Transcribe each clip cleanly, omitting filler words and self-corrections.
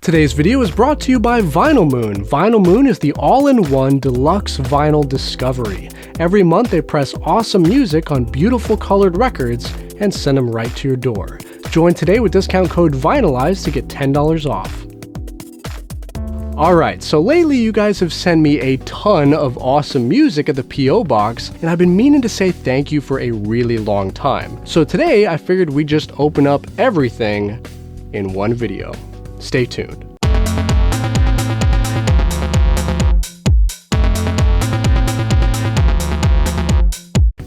Today's video is brought to you by Vinyl Moon. Vinyl Moon is the all-in-one deluxe vinyl discovery. Every month they press awesome music on beautiful colored records and send them right to your door. Join today with discount code VINYLIZE to get $10 off. Alright, so lately you guys have sent me a ton of awesome music at the P.O. Box, and I've been meaning to say thank you for a really long time. So today I figured we'd just open up everything in one video. Stay tuned.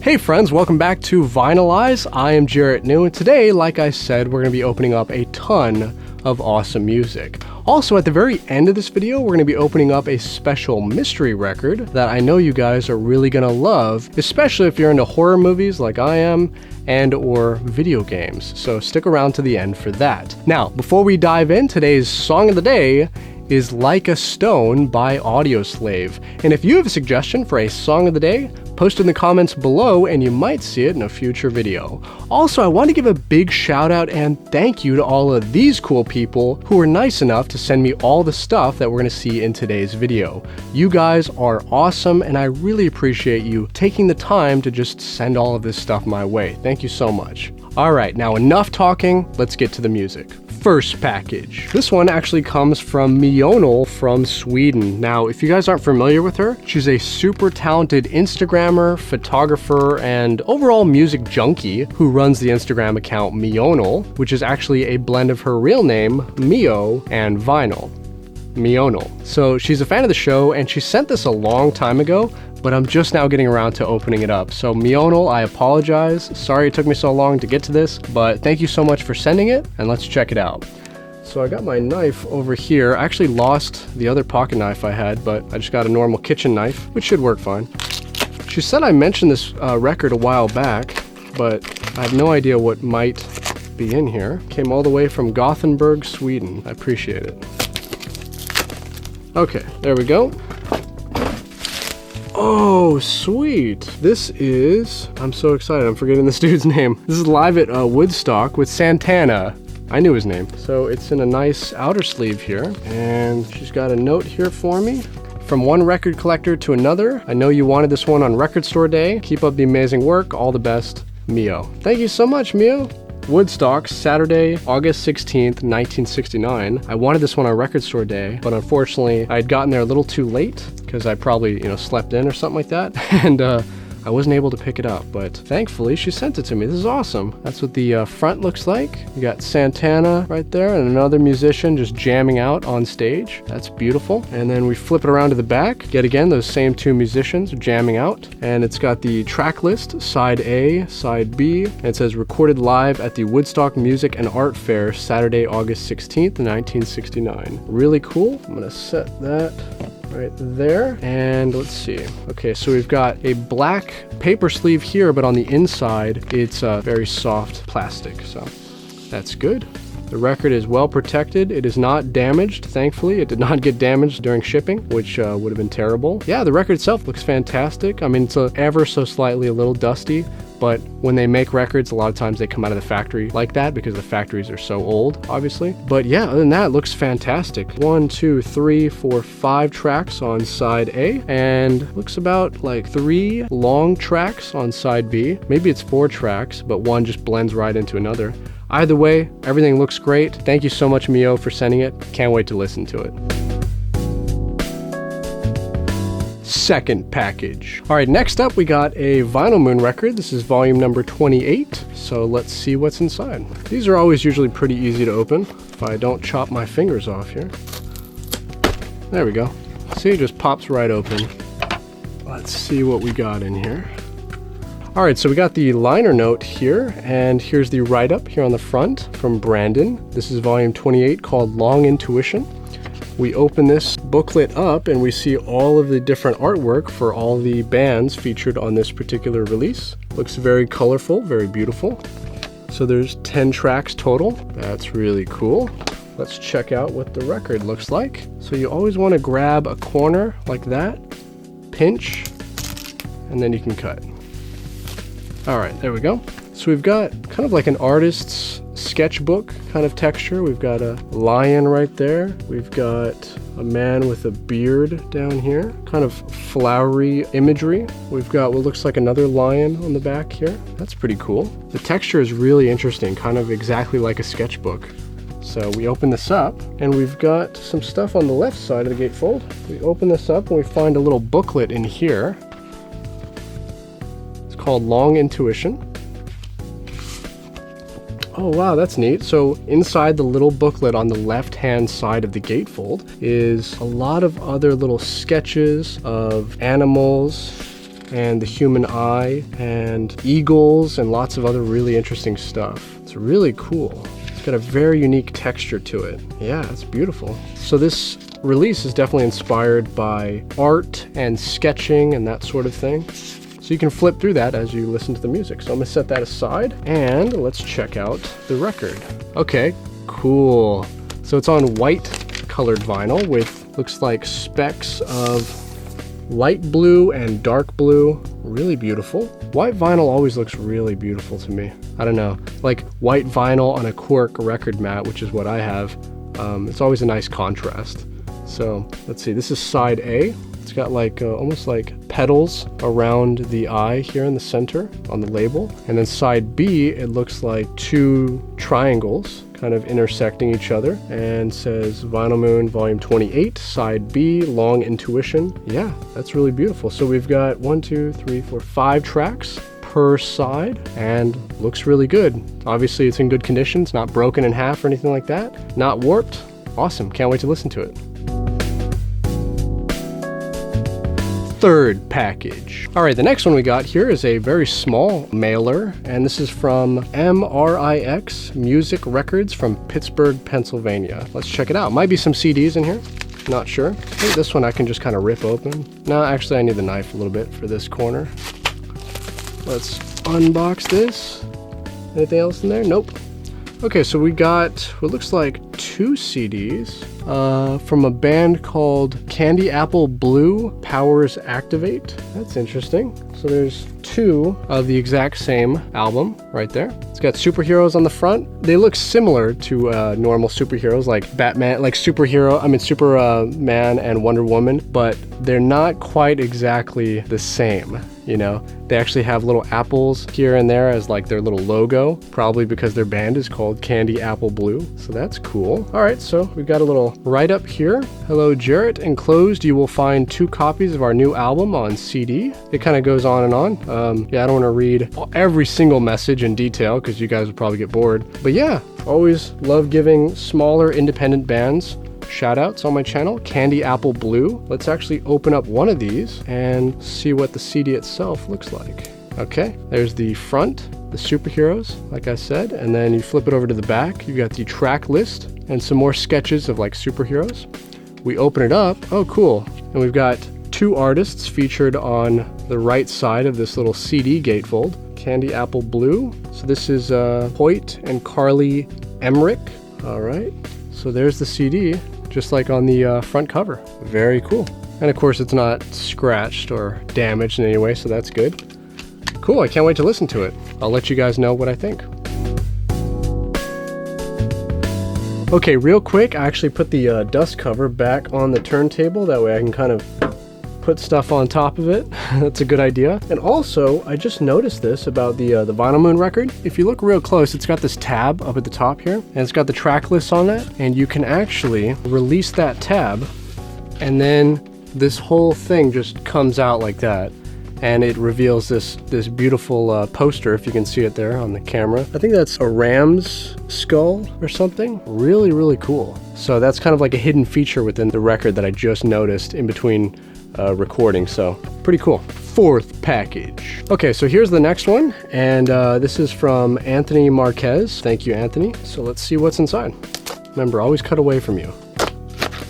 Hey friends, welcome back to Vinylize. I am Jarrett New, and today, like I said, we're going to be opening up a ton of awesome music. Also, at the very end of this video, we're going to be opening up a special mystery record that I know you guys are really going to love, especially if you're into horror movies like I am, and or video games. So stick around to the end for that. Now, before we dive in, today's song of the day is Like a Stone by Audioslave. And if you have a suggestion for a song of the day, post in the comments below and you might see it in a future video. Also, I want to give a big shout out and thank you to all of these cool people who were nice enough to send me all the stuff that we're going to see in today's video. You guys are awesome, and I really appreciate you taking the time to just send all of this stuff my way. Thank you so much. Alright, now enough talking, let's get to the music. First package. This one actually comes from Mionel from Sweden. Now, if you guys aren't familiar with her, she's a super talented Instagrammer, photographer, and overall music junkie who runs the Instagram account Mionel, which is actually a blend of her real name, Mio, and vinyl. Mionel. So she's a fan of the show, and she sent this a long time ago, but I'm just now getting around to opening it up. So Mionel, I apologize. Sorry it took me so long to get to this, but thank you so much for sending it, and let's check it out. So I got my knife over here. I actually lost the other pocket knife I had, but I just got a normal kitchen knife, which should work fine. She said I mentioned this record a while back, but I have no idea what might be in here. Came all the way from Gothenburg, Sweden. I appreciate it. Okay, there we go. Oh, sweet. This is, I'm so excited, I'm forgetting this dude's name. This is live at Woodstock with Santana. I knew his name. So it's in a nice outer sleeve here, and she's got a note here for me. From one record collector to another, I know you wanted this one on Record Store Day. Keep up the amazing work. All the best, Mio. Thank you so much, Mio. Woodstock, Saturday, August 16th, 1969. I wanted this one on Record Store Day, but unfortunately I had gotten there a little too late because I probably, slept in or something like that, and I wasn't able to pick it up, but thankfully she sent it to me. This is awesome. That's what the front looks like. You got Santana right there and another musician just jamming out on stage. That's beautiful. And then we flip it around to the back. Yet again, those same two musicians jamming out. And it's got the track list, side A, side B. And it says recorded live at the Woodstock Music and Art Fair, Saturday, August 16th, 1969. Really cool. I'm gonna set that right there, and let's see. Okay, so we've got a black paper sleeve here, but on the inside it's very soft plastic, so that's good. The record is well protected. It is not damaged, thankfully. It did not get damaged during shipping, which would have been terrible. Yeah, the record itself looks fantastic. I mean, it's ever so slightly a little dusty, but when they make records, a lot of times they come out of the factory like that because the factories are so old, obviously. But yeah, other than that, it looks fantastic. 1, 2, 3, 4, 5 tracks on side A, and looks about like 3 long tracks on side B. Maybe it's 4 tracks, but one just blends right into another. Either way, everything looks great. Thank you so much, Mio, for sending it. Can't wait to listen to it. Second package. All right, next up we got a Vinyl Moon record. This is volume number 28. So let's see what's inside. These are always usually pretty easy to open if I don't chop my fingers off here. There we go. See, it just pops right open. Let's see what we got in here. All right, so we got the liner note here, and here's the write-up here on the front from Brandon. This is volume 28 called Long Intuition. We open this booklet up and we see all of the different artwork for all the bands featured on this particular release. Looks very colorful, very beautiful. So there's 10 tracks total. That's really cool. Let's check out what the record looks like. So you always want to grab a corner like that, pinch, and then you can cut. All right, there we go. So we've got kind of like an artist's sketchbook kind of texture. We've got a lion right there. We've got a man with a beard down here, kind of flowery imagery. We've got what looks like another lion on the back here. That's pretty cool. The texture is really interesting, kind of exactly like a sketchbook. So we open this up and we've got some stuff on the left side of the gatefold. We open this up and we find a little booklet in here. It's called Long Intuition. Oh wow, that's neat. So inside the little booklet on the left-hand side of the gatefold is a lot of other little sketches of animals and the human eye and eagles and lots of other really interesting stuff. It's really cool. It's got a very unique texture to it. Yeah, it's beautiful. So this release is definitely inspired by art and sketching and that sort of thing. So you can flip through that as you listen to the music. So I'm gonna set that aside and let's check out the record. Okay, cool. So it's on white colored vinyl with looks like specks of light blue and dark blue. Really beautiful. White vinyl always looks really beautiful to me. I don't know, like white vinyl on a cork record mat, which is what I have. It's always a nice contrast. So let's see, this is side A. It's got like almost like petals around the eye here in the center on the label. And then side B, it looks like two triangles kind of intersecting each other and says Vinyl Moon Volume 28, side B, Long Intuition. Yeah, that's really beautiful. So we've got 5 tracks per side and looks really good. Obviously it's in good condition. It's not broken in half or anything like that. Not warped. Awesome. Can't wait to listen to it. Third package. All right, the next one we got here is a very small mailer, and this is from MRIX Music Records from Pittsburgh, Pennsylvania. Let's check it out. Might be some CDs in here. Not sure. I think this one I can just kind of rip open. No, actually I need the knife a little bit for this corner. Let's unbox this. Anything else in there? Nope. Okay, so we got what looks like 2 CDs from a band called Candy Apple Blue Powers Activate. That's interesting. So there's 2 of the exact same album right there. It's got superheroes on the front. They look similar to normal superheroes like Batman, like Superman and Wonder Woman, but they're not quite exactly the same. You know, they actually have little apples here and there as like their little logo, probably because their band is called Candy Apple Blue. So that's cool. All right, so we've got a little write-up here. Hello, Jarrett. Enclosed, you will find 2 copies of our new album on CD. It kind of goes on and on. Yeah, I don't want to read every single message in detail because you guys would probably get bored. But yeah, always love giving smaller independent bands shout outs on my channel, Candy Apple Blue. Let's actually open up one of these and see what the CD itself looks like. Okay, there's the front, the superheroes, like I said, and then you flip it over to the back. You've got the track list and some more sketches of like superheroes. We open it up. Oh, cool. And we've got 2 artists featured on the right side of this little CD gatefold, Candy Apple Blue. So this is Hoyt and Carly Emmerich. All right, so there's the CD, just like on the front cover. Very cool. And of course it's not scratched or damaged in any way, so that's good. Cool, I can't wait to listen to it. I'll let you guys know what I think. Okay, real quick, I actually put the dust cover back on the turntable. That way I can kind of put stuff on top of it. That's a good idea. And also, I just noticed this about the Vinyl Moon record. If you look real close, it's got this tab up at the top here, and it's got the track list on it, and you can actually release that tab, and then this whole thing just comes out like that. And it reveals this beautiful poster, if you can see it there on the camera. I think that's a ram's skull or something. Really, really cool. So that's kind of like a hidden feature within the record that I just noticed in between recording, so pretty cool. 4th package. Okay, so here's the next one, and this is from Anthony Marquez. Thank you, Anthony. So let's see what's inside. Remember, always cut away from you.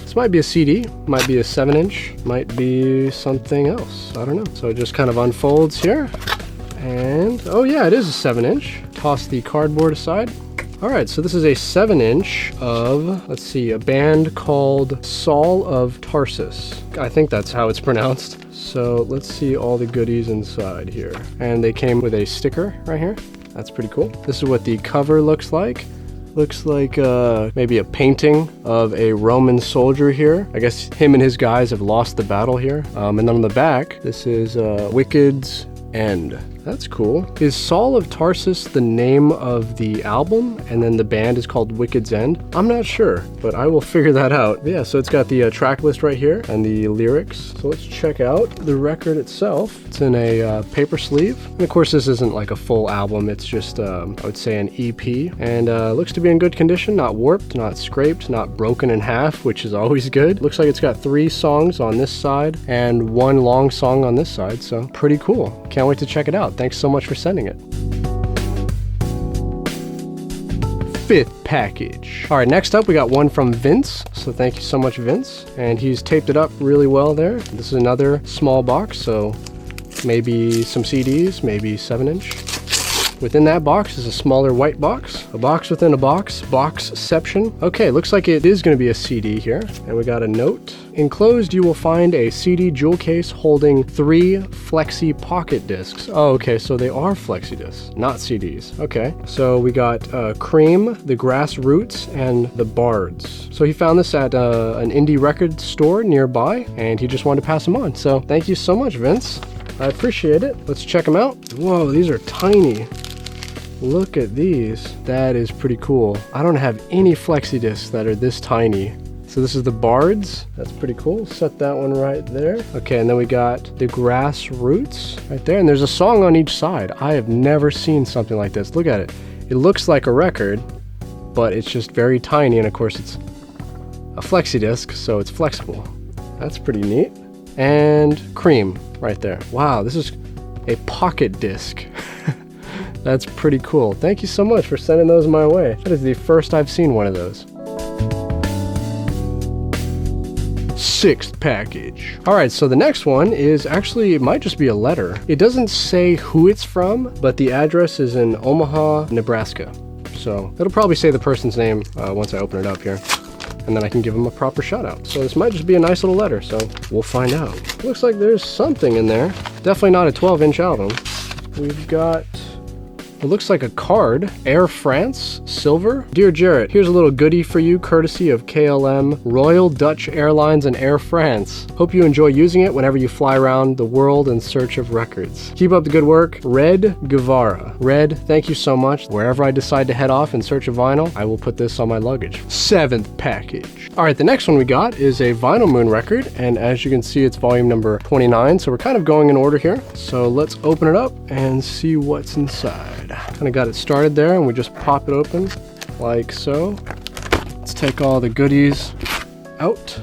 This might be a CD, might be a 7-inch, might be something else. I don't know. So it just kind of unfolds here. And, oh yeah, it is a 7-inch. Toss the cardboard aside. All right, so this is a 7-inch of, let's see, a band called Saul of Tarsus. I think that's how it's pronounced. So let's see all the goodies inside here. And they came with a sticker right here. That's pretty cool. This is what the cover looks like. Looks like maybe a painting of a Roman soldier here. I guess him and his guys have lost the battle here. And then on the back, this is Wicked's End. That's cool. Is Saul of Tarsus the name of the album, and then the band is called Wicked's End? I'm not sure, but I will figure that out. But yeah, so it's got the track list right here and the lyrics. So let's check out the record itself. It's in a paper sleeve. And of course, this isn't like a full album. It's just, I would say, an EP. And looks to be in good condition, not warped, not scraped, not broken in half, which is always good. Looks like it's got 3 songs on this side and 1 long song on this side. So pretty cool. Can't wait to check it out. Thanks so much for sending it. 5th package. All right, next up we got one from Vince. So thank you so much, Vince. And he's taped it up really well there. This is another small box, so maybe some CDs, maybe 7-inch. Within that box is a smaller white box, a box within a box, boxception. Okay, looks like it is going to be a CD here. And we got a note. Enclosed, you will find a CD jewel case holding 3 Flexi pocket discs. Oh, okay, so they are Flexi discs, not CDs. Okay, so we got Cream, the Grassroots, and the Bards. So he found this at an indie record store nearby, and he just wanted to pass them on. So thank you so much, Vince. I appreciate it. Let's check them out. Whoa, these are tiny. Look at these. That is pretty cool. I don't have any Flexi discs that are this tiny. So this is the Bards. That's pretty cool. Set that one right there. Okay, and then we got the Grassroots right there. And there's a song on each side. I have never seen something like this. Look at it. It looks like a record, but it's just very tiny. And of course, it's a Flexi disc, so it's flexible. That's pretty neat. And Cream right there. Wow, this is a pocket disc. That's pretty cool. Thank you so much for sending those my way. That is the first I've seen one of those. 6th package. All right, so the next one is actually, it might just be a letter. It doesn't say who it's from, but the address is in Omaha, Nebraska. So it'll probably say the person's name once I open it up here. And then I can give them a proper shout out. So this might just be a nice little letter, so we'll find out. Looks like there's something in there. Definitely not a 12-inch album. We've got, it looks like a card. Air France, silver. Dear Jarrett, here's a little goodie for you, courtesy of KLM, Royal Dutch Airlines, and Air France. Hope you enjoy using it whenever you fly around the world in search of records. Keep up the good work. Red Guevara. Red, thank you so much. Wherever I decide to head off in search of vinyl, I will put this on my luggage. 7th package. All right, the next one we got is a Vinyl Moon record, and as you can see, it's volume number 29, so we're kind of going in order here. So let's open it up and see what's inside. Kind of got it started there, and we just pop it open like so. Let's take all the goodies out.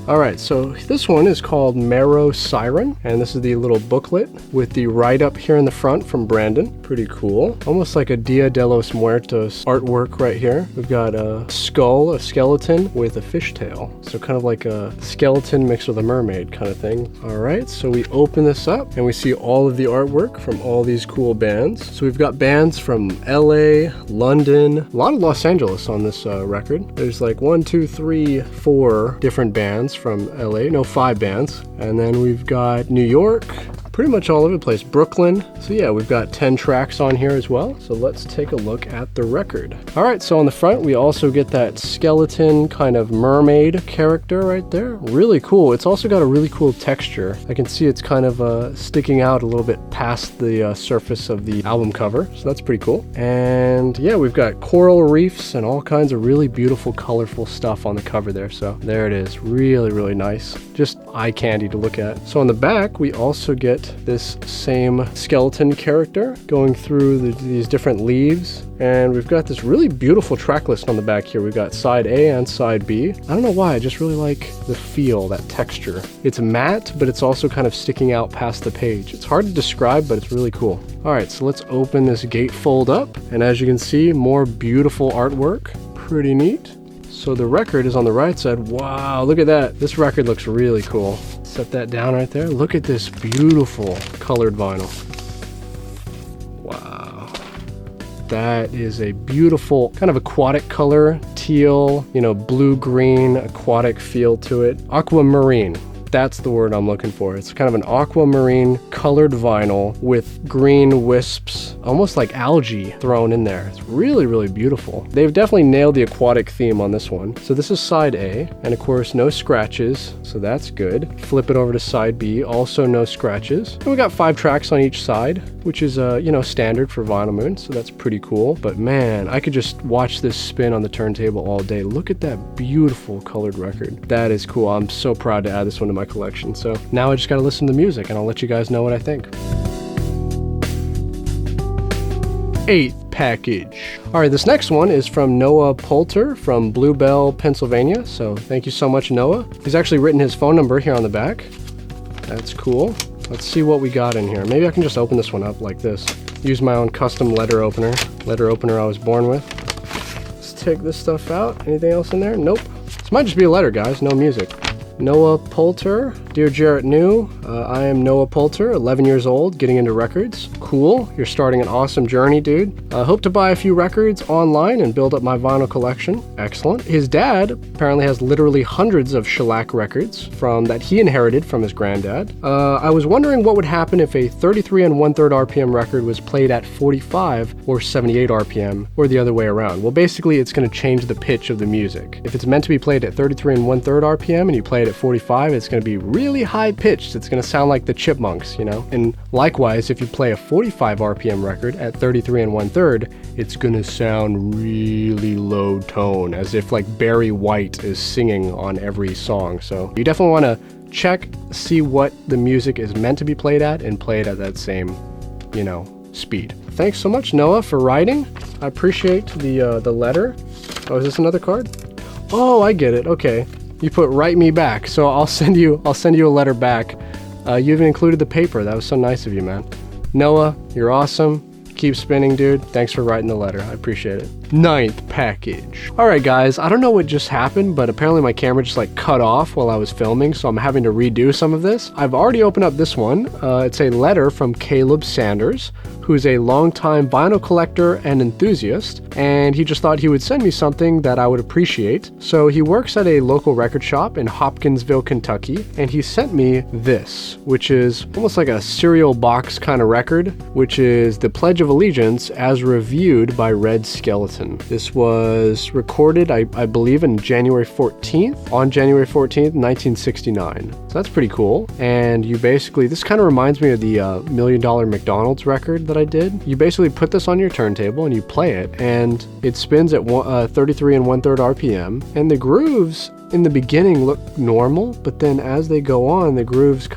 All right, so this one is called Marrow Siren, and this is the little booklet with the write-up here in the front from Brandon. Pretty cool. Almost like a Dia de los Muertos artwork right here. We've got a skull, a skeleton with a fishtail. So kind of like a skeleton mixed with a mermaid kind of thing. All right, so we open this up and we see all of the artwork from all these cool bands. So we've got bands from LA, London, a lot of Los Angeles on this record. There's like 1, 2, 3, 4 different bands from LA, no, 5 bands. And then we've got New York, pretty much all over the place. Brooklyn. So yeah, we've got 10 tracks on here as well. So let's take a look at the record. All right, so on the front, we also get that skeleton kind of mermaid character right there. Really cool. It's also got a really cool texture. I can see it's kind of sticking out a little bit past the surface of the album cover. So that's pretty cool. And yeah, we've got coral reefs and all kinds of really beautiful, colorful stuff on the cover there. So there it is. Really, really nice. Just eye candy to look at. So on the back, we also get this same skeleton character going through these different leaves, and we've got this really beautiful track list on the back here. We've got side A and side B. I don't know why, I just really like the feel, that texture. It's matte, but it's also kind of sticking out past the page. It's hard to describe, but it's really cool. All right, so let's open this gatefold up, and as you can see, more beautiful artwork. Pretty neat. So the record is on the right side. Wow, look at that. This record looks really cool. Set that down right there. Look at this beautiful colored vinyl. Wow. That is a beautiful kind of aquatic color, teal, you know, blue-green aquatic feel to it. Aquamarine. That's the word I'm looking for. It's kind of an aquamarine colored vinyl with green wisps, almost like algae thrown in there. It's really, really beautiful. They've definitely nailed the aquatic theme on this one. So this is side A, and of course no scratches, so that's good. Flip it over to side B, also no scratches. And we got 5 tracks on each side, which is you know, standard for Vinyl Moon, so that's pretty cool. But man, I could just watch this spin on the turntable all day. Look at that beautiful colored record. That is cool. I'm so proud to add this one to my collection. So now I just gotta listen to the music and I'll let you guys know what I think. 8th package. All right, this next one is from Noah Poulter from Bluebell, Pennsylvania. So thank you so much, Noah. He's actually written his phone number here on the back. That's cool. Let's see what we got in here. Maybe I can just open this one up like this. Use my own custom letter opener I was born with. Let's take this stuff out. Anything else in there? Nope. This might just be a letter, guys. No music. Noah Poulter. Dear Jarrett New, I am Noah Poulter, 11 years old, getting into records. Cool. You're starting an awesome journey, dude. I hope to buy a few records online and build up my vinyl collection. Excellent. His dad apparently has literally hundreds of shellac records that he inherited from his granddad. I was wondering what would happen if a 33 1/3 RPM record was played at 45 or 78 RPM, or the other way around. Well, basically, it's going to change the pitch of the music. If it's meant to be played at 33 1/3 RPM and you play it at 45, it's going to be really high pitched. It's going to sound like the Chipmunks, you know? And likewise, if you play a 45 RPM record at 33 1/3, it's going to sound really low tone, as if like Barry White is singing on every song. So you definitely want to check, see what the music is meant to be played at, and play it at that same, you know, speed. Thanks so much, Noah, for writing. I appreciate the letter. Oh, is this another card? Oh, I get it. Okay. You put write me back, so I'll send you a letter back. You even included the paper. That was so nice of you, man. Noah, you're awesome. Keep spinning, dude. Thanks for writing the letter. I appreciate it. 9th package. All right, guys, I don't know what just happened, but apparently my camera just like cut off while I was filming, so I'm having to redo some of this. I've already opened up this one. It's a letter from Caleb Sanders, who's a longtime vinyl collector and enthusiast, and he just thought he would send me something that I would appreciate. So he works at a local record shop in Hopkinsville, Kentucky, and he sent me this, which is almost like a cereal box kind of record, which is the Pledge of Allegiance as reviewed by Red Skelton. This was recorded, I believe, on January 14th, 1969. So that's pretty cool. And you basically, this kind of reminds me of the $1 Million McDonald's record that I did. You basically put this on your turntable and you play it, and it spins at 33 1/3 RPM, and the grooves in the beginning look normal, but then as they go on, the grooves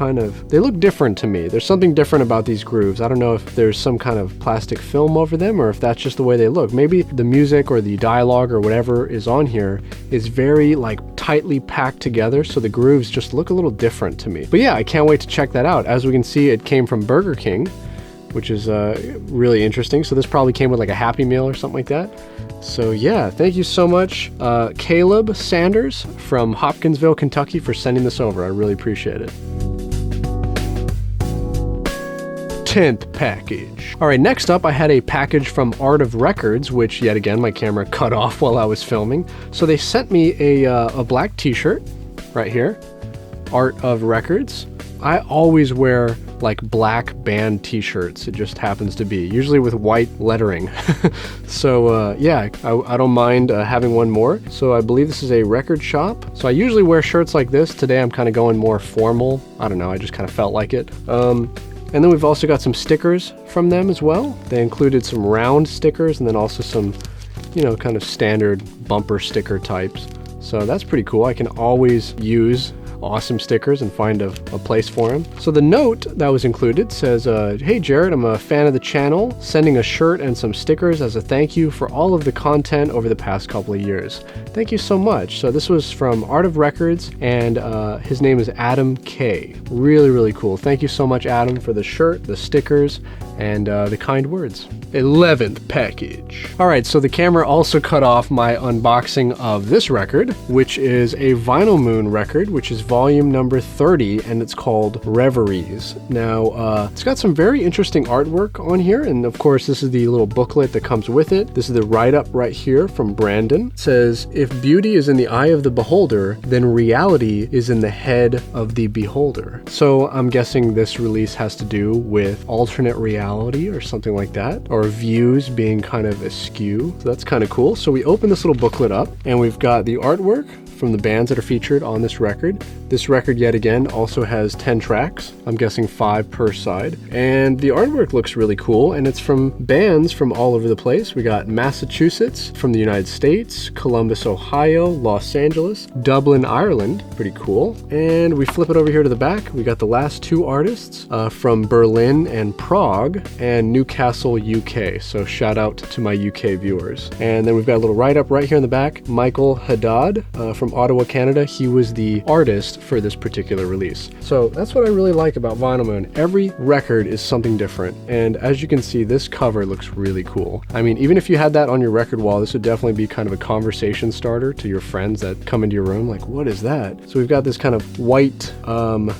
they look different to me. There's something different about these grooves. I don't know if there's some kind of plastic film over them or if that's just the way they look. Maybe the music or the dialogue or whatever is on here is very like tightly packed together, so the grooves just look a little different to me. But yeah, I can't wait to check that out. As we can see, it came from Burger King, which is really interesting. So this probably came with like a Happy Meal or something like that. So yeah, thank you so much, Caleb Sanders from Hopkinsville, Kentucky, for sending this over. I really appreciate it. 10th package. All right, next up I had a package from Art of Records, which yet again my camera cut off while I was filming. So they sent me a black t-shirt right here, Art of Records. I always wear like black band t-shirts. It just happens to be usually with white lettering. So yeah, I don't mind having one more. So I believe this is a record shop. So I usually wear shirts like this. Today I'm kind of going more formal. I don't know, I just kind of felt like it. And then we've also got some stickers from them as well. They included some round stickers and then also some, you know, kind of standard bumper sticker types. So that's pretty cool. I can always use awesome stickers and find a place for them. So the note that was included says, hey Jarrett, I'm a fan of the channel, sending a shirt and some stickers as a thank you for all of the content over the past couple of years. Thank you so much. So this was from Art of Records, and his name is Adam K. Really, really cool. Thank you so much, Adam, for the shirt, the stickers, and the kind words. 11th package. All right, so the camera also cut off my unboxing of this record, which is a Vinyl Moon record, which is volume number 30, and it's called Reveries. Now, it's got some very interesting artwork on here, and of course, this is the little booklet that comes with it. This is the write-up right here from Brandon. It says, "If beauty is in the eye of the beholder, then reality is in the head of the beholder." So I'm guessing this release has to do with alternate reality or something like that, or views being kind of askew. So that's kind of cool. So we open this little booklet up, and we've got the artwork from the bands that are featured on this record. This record, yet again, also has 10 tracks. I'm guessing 5 per side. And the artwork looks really cool, and it's from bands from all over the place. We got Massachusetts, from the United States, Columbus, Ohio, Los Angeles, Dublin, Ireland. Pretty cool. And we flip it over here to the back. We got the last 2 artists from Berlin and Prague, and Newcastle, UK. So shout out to my UK viewers. And then we've got a little write-up right here in the back. Michael Haddad from Ottawa, Canada. He was the artist for this particular release. So that's what I really like about Vinyl Moon. Every record is something different. And as you can see, this cover looks really cool. I mean, even if you had that on your record wall, this would definitely be kind of a conversation starter to your friends that come into your room. Like, what is that? So we've got this kind of white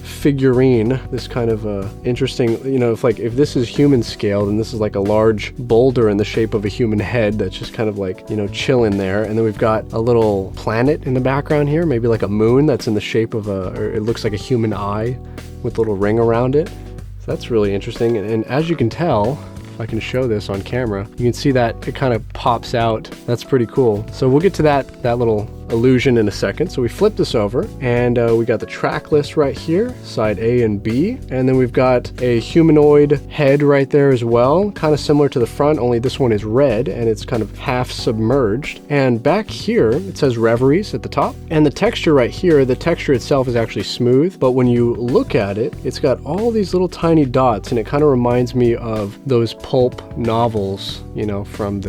figurine, this kind of interesting, you know, if this is human scale, then this is like a large boulder in the shape of a human head that's just kind of like, you know, chilling there. And then we've got a little planet in the background here, maybe like a moon that's in the shape of or it looks like a human eye with a little ring around it. So that's really interesting. And as you can tell, if I can show this on camera, you can see that it kind of pops out. That's pretty cool. So we'll get to that little illusion in a second. So we flip this over, and we got the track list right here, side A and B, and then we've got a humanoid head right there as well, kind of similar to the front, only this one is red and it's kind of half submerged. And back here it says Reveries at the top, and the texture right here, the texture itself is actually smooth, but when you look at it, it's got all these little tiny dots, and it kind of reminds me of those pulp novels, you know, from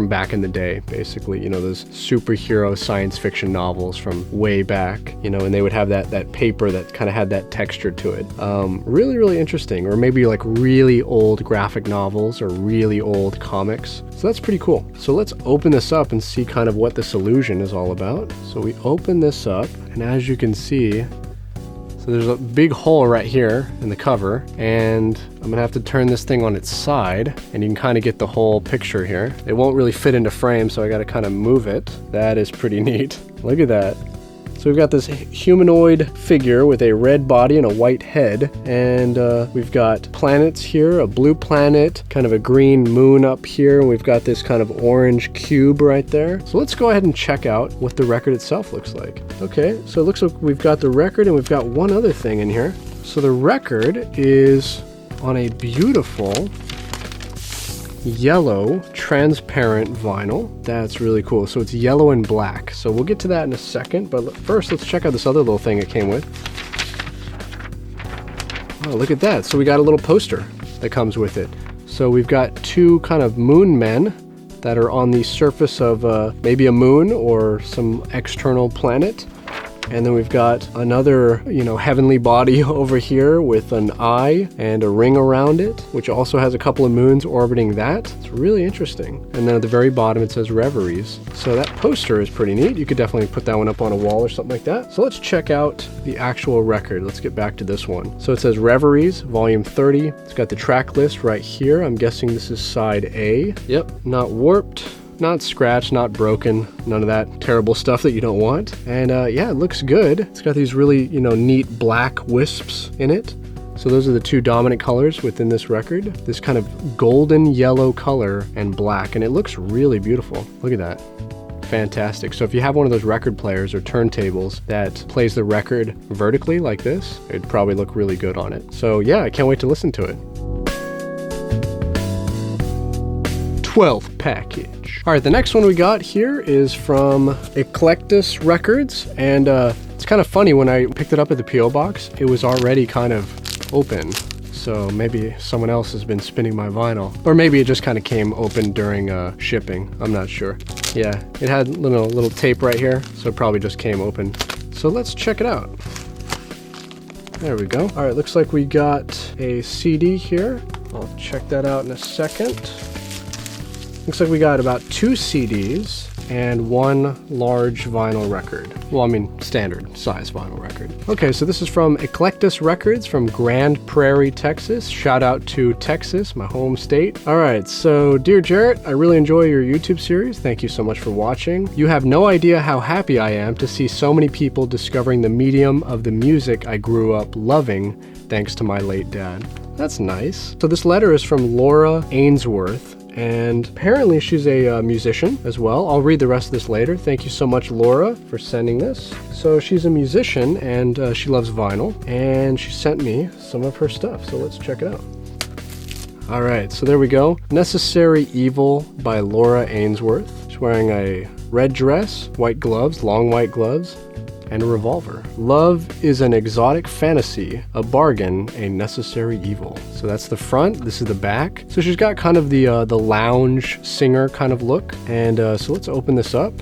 back in the day, basically, you know, those superhero science fiction novels from way back, you know, and they would have that paper that kind of had that texture to it. Really, really interesting. Or maybe like really old graphic novels or really old comics. So that's pretty cool. So let's open this up and see kind of what this illusion is all about. So we open this up, and as you can see, so there's a big hole right here in the cover, and I'm gonna have to turn this thing on its side, and you can kind of get the whole picture here. It won't really fit into frame, so I gotta kind of move it. That is pretty neat. Look at that. So we've got this humanoid figure with a red body and a white head, and we've got planets here, a blue planet, kind of a green moon up here, and we've got this kind of orange cube right there. So let's go ahead and check out what the record itself looks like. Okay, so it looks like we've got the record, and we've got one other thing in here. So the record is on a beautiful yellow transparent vinyl. That's really cool. So it's yellow and black. So we'll get to that in a second, but first let's check out this other little thing it came with. Oh, look at that. So we got a little poster that comes with it. So we've got 2 kind of moon men that are on the surface of maybe a moon or some external planet. And then we've got another, you know, heavenly body over here with an eye and a ring around it, which also has a couple of moons orbiting that. It's really interesting. And then at the very bottom, it says Reveries. So that poster is pretty neat. You could definitely put that one up on a wall or something like that. So let's check out the actual record. Let's get back to this one. So it says Reveries, volume 30. It's got the track list right here. I'm guessing this is side A. Yep, not warped, not scratched, not broken, none of that terrible stuff that you don't want. And yeah, it looks good. It's got these really, you know, neat black wisps in it. So those are the 2 dominant colors within this record. This kind of golden yellow color and black, and it looks really beautiful. Look at that. Fantastic. So if you have one of those record players or turntables that plays the record vertically like this, it'd probably look really good on it. So yeah, I can't wait to listen to it. 12th package. All right, the next one we got here is from Eclectus Records, and it's kind of funny, when I picked it up at the P.O. box, it was already kind of open. So maybe someone else has been spinning my vinyl, or maybe it just kind of came open during shipping. I'm not sure. Yeah, it had little tape right here, so it probably just came open. So let's check it out. There we go. All right, looks like we got a CD here. I'll check that out in a second. Looks like we got about 2 CDs, and one large vinyl record. Well, I mean, standard size vinyl record. Okay, so this is from Eclectus Records from Grand Prairie, Texas. Shout out to Texas, my home state. All right, so dear Jarrett, I really enjoy your YouTube series. Thank you so much for watching. You have no idea how happy I am to see so many people discovering the medium of the music I grew up loving thanks to my late dad. That's nice. So this letter is from Laura Ainsworth, and apparently she's a musician as well. I'll read the rest of this later. Thank you so much, Laura, for sending this. So she's a musician, and she loves vinyl, and she sent me some of her stuff. So let's check it out. All right, so there we go. Necessary Evil by Laura Ainsworth. She's wearing a red dress, white gloves, long white gloves, and a revolver. Love is an exotic fantasy, a bargain, a necessary evil. So that's the front, this is the back. So she's got kind of the lounge singer kind of look. And so let's open this up.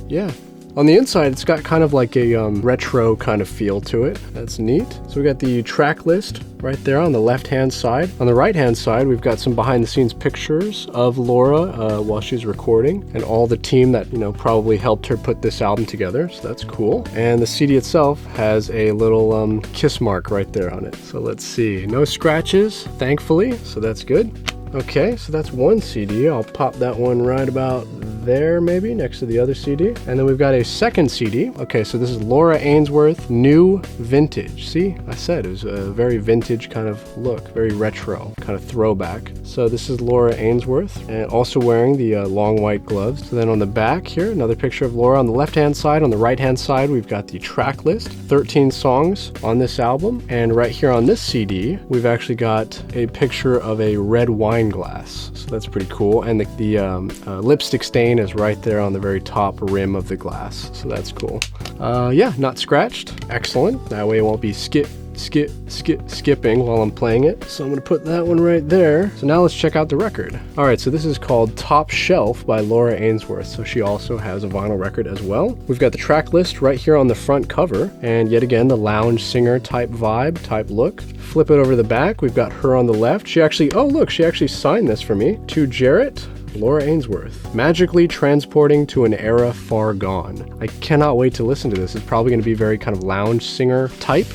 Yeah. On the inside, it's got kind of like a retro kind of feel to it. That's neat. So we got the track list right there on the left-hand side. On the right-hand side, we've got some behind-the-scenes pictures of Laura while she's recording, and all the team that, you know, probably helped her put this album together. So that's cool. And the CD itself has a little kiss mark right there on it. So let's see. No scratches, thankfully. So that's good. Okay, so that's one CD. I'll pop that one right about there, maybe, next to the other CD. And then we've got a second CD. Okay, so this is Laura Ainsworth, New Vintage. See, I said it was a very vintage kind of look, very retro, kind of throwback. So this is Laura Ainsworth, and also wearing the long white gloves. So then on the back here, another picture of Laura on the left-hand side. On the right-hand side, we've got the track list, 13 songs on this album. And right here on this CD, we've actually got a picture of a red wine glass. So that's pretty cool. And the lipstick stain is right there on the very top rim of the glass. So that's cool. Yeah, not scratched. Excellent. That way it won't be skipping while I'm playing it. So I'm gonna put that one right there. So now let's check out the record. All right, so this is called Top Shelf by Laura Ainsworth. So she also has a vinyl record as well. We've got the track list right here on the front cover, and yet again the lounge singer type vibe, type look. Flip it over to the back. We've got her on the left. She actually, oh look, she actually signed this for me. To Jarrett, Laura Ainsworth, magically transporting to an era far gone. I cannot wait to listen to this. It's probably going to be very kind of lounge singer type.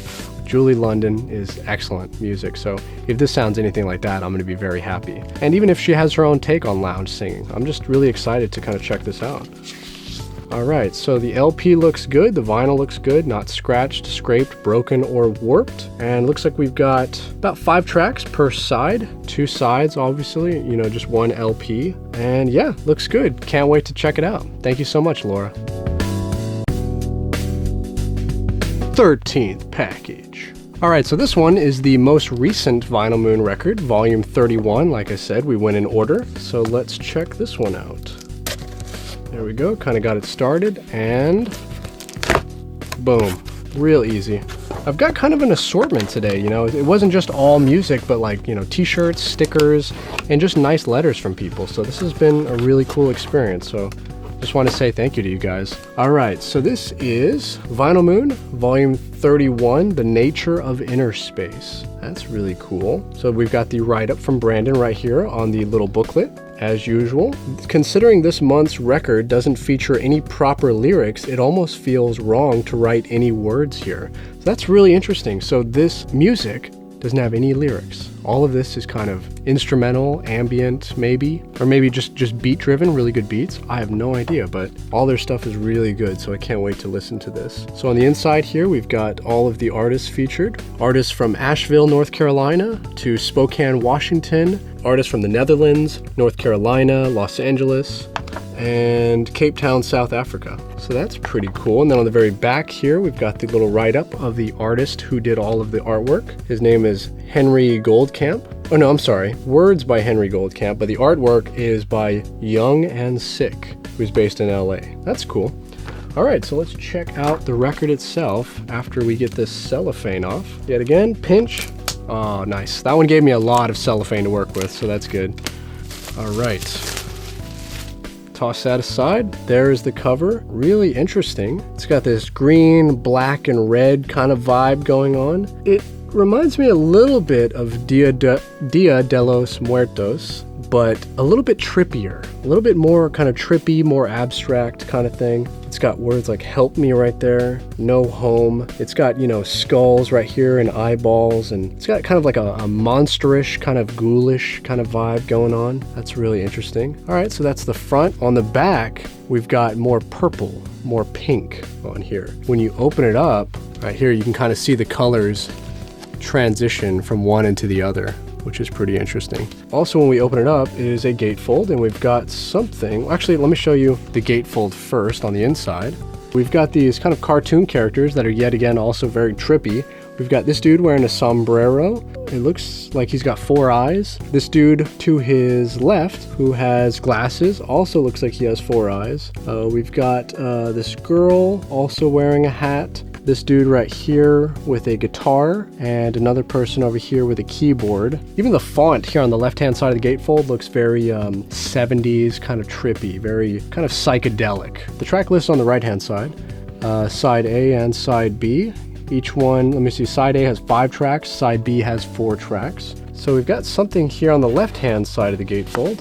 Julie London is excellent music, so if this sounds anything like that, I'm going to be very happy. And even if she has her own take on lounge singing, I'm just really excited to kind of check this out. Alright, so the LP looks good, the vinyl looks good, not scratched, scraped, broken, or warped. And looks like we've got about 5 tracks per side, 2 sides obviously, you know, just one LP. And yeah, looks good. Can't wait to check it out. Thank you so much, Laura. 13th package. Alright, so this one is the most recent Vinyl Moon record, volume 31. Like I said, we went in order, so let's check this one out. There we go, kind of got it started, and boom, real easy. I've got kind of an assortment today, you know, it wasn't just all music, but like, you know, t-shirts, stickers, and just nice letters from people. So this has been a really cool experience, so just want to say thank you to you guys. Alright, so this is Vinyl Moon, volume 31, The Nature of Inner Space. That's really cool. So we've got the write-up from Brandon right here on the little booklet. As usual, considering this month's record doesn't feature any proper lyrics, it almost feels wrong to write any words here. So that's really interesting. So this music doesn't have any lyrics. All of this is kind of instrumental, ambient, maybe, or maybe just beat driven, really good beats. I have no idea, but all their stuff is really good, so I can't wait to listen to this. So on the inside here, we've got all of the artists featured. Artists from Asheville, North Carolina to Spokane, Washington. Artists from the Netherlands, North Carolina, Los Angeles, and Cape Town, South Africa. So that's pretty cool. And then on the very back here, we've got the little write-up of the artist who did all of the artwork. His name is Henry Goldcamp. Oh no, I'm sorry. Words by Henry Goldcamp, but the artwork is by Young and Sick, who's based in LA. That's cool. All right, so let's check out the record itself after we get this cellophane off. Yet again, pinch. Oh, nice. That one gave me a lot of cellophane to work with, so that's good. All right. Toss that aside. There's the cover. Really interesting. It's got this green, black, and red kind of vibe going on. It reminds me a little bit of Dia de los Muertos but a little bit trippier, a little bit more kind of trippy, more abstract kind of thing. It's got words like help me right there, no home. It's got, you know, skulls right here and eyeballs, and it's got kind of like a monsterish, kind of ghoulish kind of vibe going on. That's really interesting. All right, so that's the front. On the back, we've got more purple, more pink on here. When you open it up, right here, you can kind of see the colors transition from one into the other, which is pretty interesting. Also, when we open it up, it is a gatefold, and we've got something. Actually, let me show you the gatefold first on the inside. We've got these kind of cartoon characters that are yet again also very trippy. We've got this dude wearing a sombrero. It looks like he's got 4 eyes. This dude to his left, who has glasses, also looks like he has 4 eyes. We've got this girl also wearing a hat. This dude right here with a guitar, and another person over here with a keyboard. Even the font here on the left-hand side of the gatefold looks very 70s, kind of trippy, very kind of psychedelic. The track list on the right-hand side, side A and side B. Each one, let me see, side A has 5 tracks, side B has 4 tracks. So we've got something here on the left-hand side of the gatefold.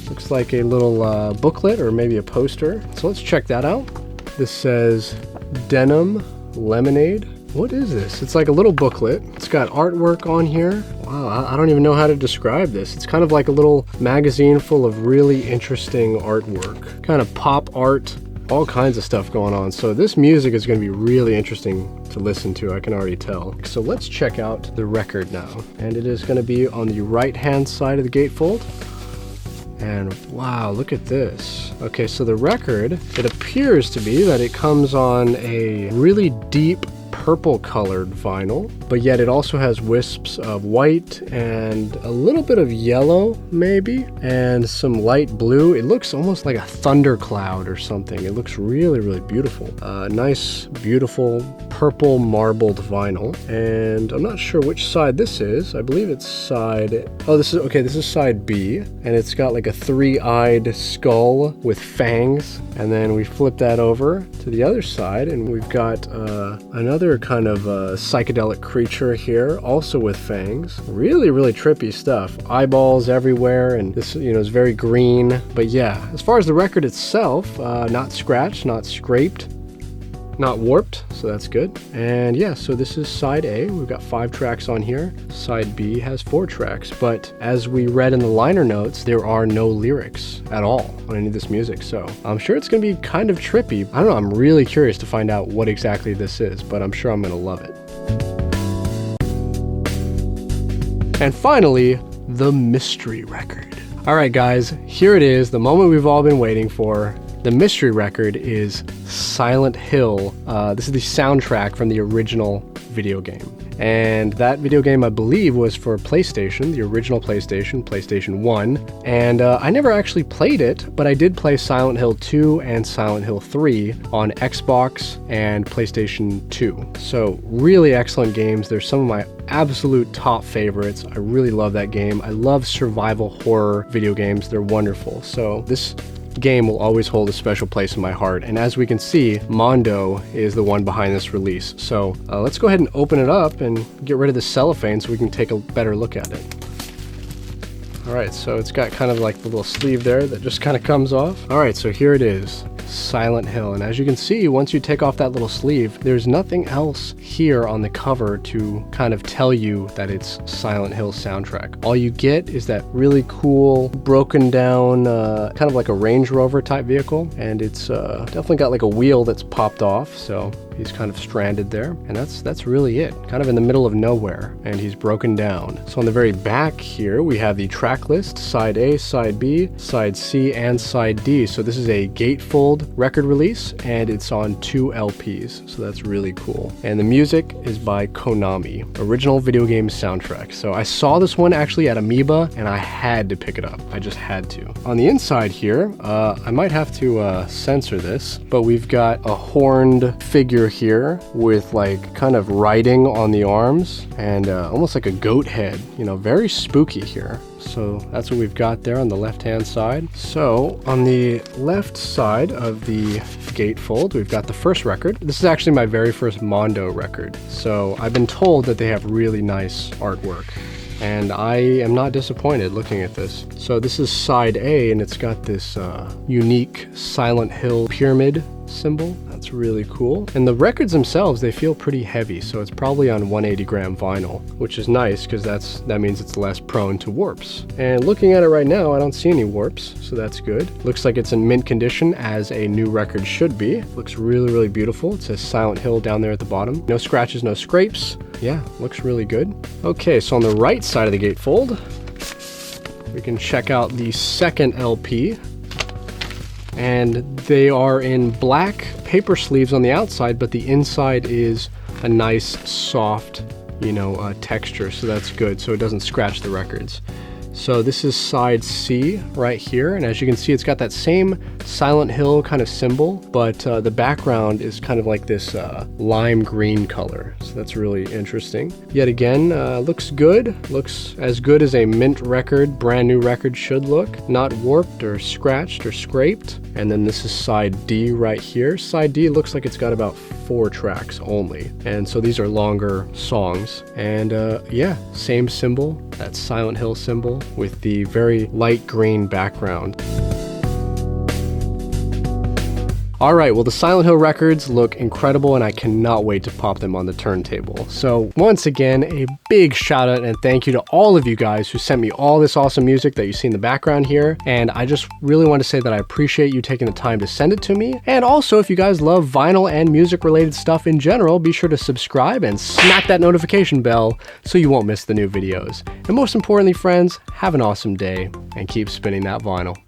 Looks like a little booklet or maybe a poster. So let's check that out. This says Denim Lemonade. What is this? It's like a little booklet. It's got artwork on here. Wow, I don't even know how to describe this. It's kind of like a little magazine full of really interesting artwork. Kind of pop art, all kinds of stuff going on. So this music is going to be really interesting to listen to, I can already tell. So let's check out the record now. And it is going to be on the right-hand side of the gatefold. And wow, look at this. Okay, so the record, it appears to be that it comes on a really deep purple colored vinyl, but yet it also has wisps of white and a little bit of yellow maybe, and some light blue. It looks almost like a thundercloud or something. It looks really, really beautiful. Nice, beautiful purple marbled vinyl. And I'm not sure which side this is. I believe it's side, oh, this is side B, and it's got like a 3-eyed skull with fangs. And then we flip that over to the other side, and we've got another kind of psychedelic creature here, also with fangs. Really, really trippy stuff. Eyeballs everywhere, and this, you know, is very green. But yeah, as far as the record itself, not scratched, not scraped, not warped, so that's good. And yeah, so this is side A. We've got 5 tracks on here. Side B has 4 tracks, but as we read in the liner notes, there are no lyrics at all on any of this music, so I'm sure it's gonna be kind of trippy. I don't know, I'm really curious to find out what exactly this is, but I'm sure I'm gonna love it. And finally, the mystery record. All right, guys, here it is, the moment we've all been waiting for. The mystery record is Silent Hill. This is the soundtrack from the original video game. And that video game, I believe, was for PlayStation, the original PlayStation, PlayStation 1. And I never actually played it, but I did play Silent Hill 2 and Silent Hill 3 on Xbox and PlayStation 2. So really excellent games. They're some of my absolute top favorites. I really love that game. I love survival horror video games. They're wonderful. So this game will always hold a special place in my heart, and as we can see, Mondo is the one behind this release. So let's go ahead and open it up and get rid of the cellophane so we can take a better look at it. Alright, so it's got kind of like the little sleeve there that just kind of comes off. Alright, so here it is, Silent Hill. And as you can see, once you take off that little sleeve, there's nothing else here on the cover to kind of tell you that it's Silent Hill soundtrack. All you get is that really cool, broken down, kind of like a Range Rover type vehicle. And it's definitely got like a wheel that's popped off, so he's kind of stranded there. And that's really it, kind of in the middle of nowhere, and he's broken down. So on the very back here, we have the track list, side A, side B, side C, and side D. So this is a gatefold record release, and it's on 2 LPs, so that's really cool. And the music is by Konami, original video game soundtrack. So I saw this one actually at Amoeba, and I had to pick it up. I just had to. On the inside here, I might have to censor this, but we've got a horned figure here with like kind of writing on the arms, and almost like a goat head, you know, very spooky here. So that's what we've got there on the left-hand side. So on the left side of the gatefold, we've got the first record. This is actually my very first Mondo record. So I've been told that they have really nice artwork. and I am not disappointed looking at this. So this is side A, and it's got this unique Silent Hill pyramid symbol. That's really cool. And the records themselves, they feel pretty heavy, so it's probably on 180 gram vinyl, which is nice because that means it's less prone to warps. And looking at it right now, I don't see any warps, so that's good. Looks like it's in mint condition, as a new record should be. Looks really, really beautiful. It says Silent Hill down there at the bottom. No scratches, no scrapes. Yeah, looks really good. Okay, so on the right side of the gatefold, we can check out the second LP. And they are in black paper sleeves on the outside, but the inside is a nice soft, texture, so that's good, so it doesn't scratch the records. So this is side C right here, and as you can see, it's got that same Silent Hill kind of symbol, but the background is kind of like this lime green color, so that's really interesting. Yet again, looks good. Looks as good as a mint record, brand new record should look. Not warped or scratched or scraped. And then this is side D right here. Side D looks like it's got about 4 tracks only, and so these are longer songs. And yeah, same symbol, that Silent Hill symbol with the very light green background. All right, well, the Silent Hill records look incredible, and I cannot wait to pop them on the turntable. So once again, a big shout out and thank you to all of you guys who sent me all this awesome music that you see in the background here. And I just really want to say that I appreciate you taking the time to send it to me. And also, if you guys love vinyl and music related stuff in general, be sure to subscribe and smack that notification bell so you won't miss the new videos. And most importantly, friends, have an awesome day and keep spinning that vinyl.